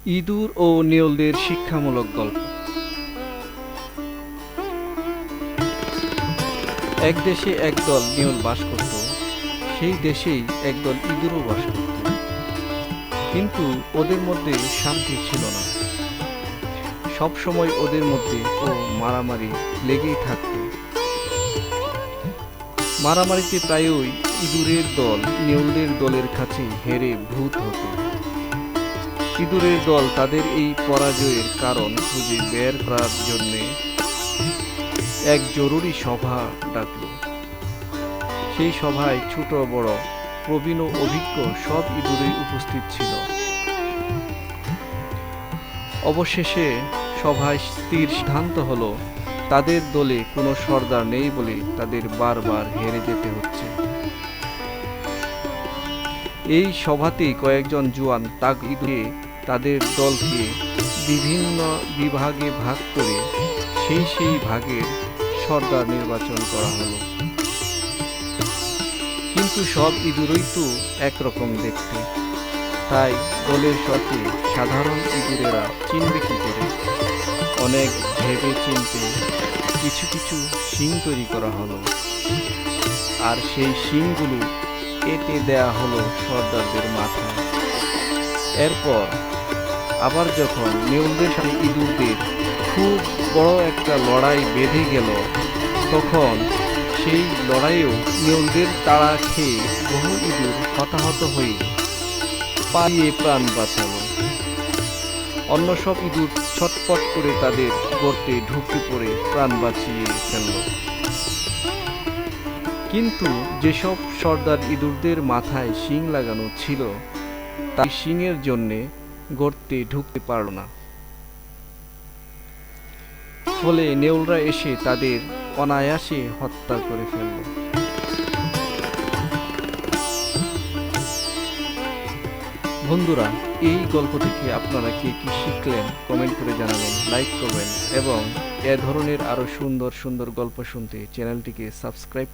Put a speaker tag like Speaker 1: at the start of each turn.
Speaker 1: ইঁদুর ও নেউলদের শিক্ষামূলক গল্প। এক দেশে একদল নেউল বাস করত। সেই দেশেই একদল ইঁদুরও বাস করত, কিন্তু ওদের মধ্যে শান্তি ছিল না। সব সময় ওদের মধ্যে মারামারি লেগেই থাকত। মারামারিতে প্রায়ই ইঁদুরের দল নেউলদের দলের কাছে হেরে ভূত হতো। ইঁদুরের দল তাদের এই পরাজয়ের কারণ খুঁজে বের করার জন্য এক জরুরি সভা ডাকল। সেই সভায় ছোট বড়, প্রবীণ ও অভিজ্ঞ সব ইঁদুরই উপস্থিত ছিল। অবশেষে সভায় স্থির সিদ্ধান্ত হলো, তাদের দলে কোনো সর্দার নেই বলে তাদের বারবার হেরে যেতে হচ্ছে। এই সভাতেই কয়েকজন জোয়ান তাগ ইঁদুরে তাদের দলকে বিভিন্ন বিভাগে ভাগ করে সেই ভাগের সর্দার নির্বাচন করা হলো। কিন্তু সব ইঁদুরই তো একরকম দেখতে, তাই দলের সাথে সাধারণ ইঁদুরেরা চিনবে কি করে? অনেক ভেবে চিনতে কিছু কিছু শিং তৈরি করা হলো, আর সেই শিংগুলো এঁটে দেয়া হলো সর্দারদের মাথায়। এরপর আবার যখন নেউলদের সাথে ইঁদুরদের খুব বড় একটা লড়াই বেঁধে গেল, তখন সেই লড়াইয়েও নেউলদের তাড়া খেয়ে বহু ইঁদুর হতাহত হয়ে পালিয়ে প্রাণ বাঁচালো। অন্য সব ইঁদুর ছটপট করে তাদের গর্তে ঢুকে পড়ে প্রাণ বাঁচিয়ে ফেলল। কিন্তু যেসব সর্দার ইঁদুরদের মাথায় শিং লাগানো ছিল, তাই শিংয়ের জন্যে গর্তে ঢুকতে পারল না। ফলে নেউলরা এসে তাদের অনায়াসে হত্যা করে ফেলল। বন্ধুরা, এই গল্প থেকে আপনারা কি কি শিখলেন কমেন্ট করে জানাবেন, লাইক করবেন এবং এ ধরনের আরো সুন্দর সুন্দর গল্প শুনতে চ্যানেলটিকে সাবস্ক্রাইব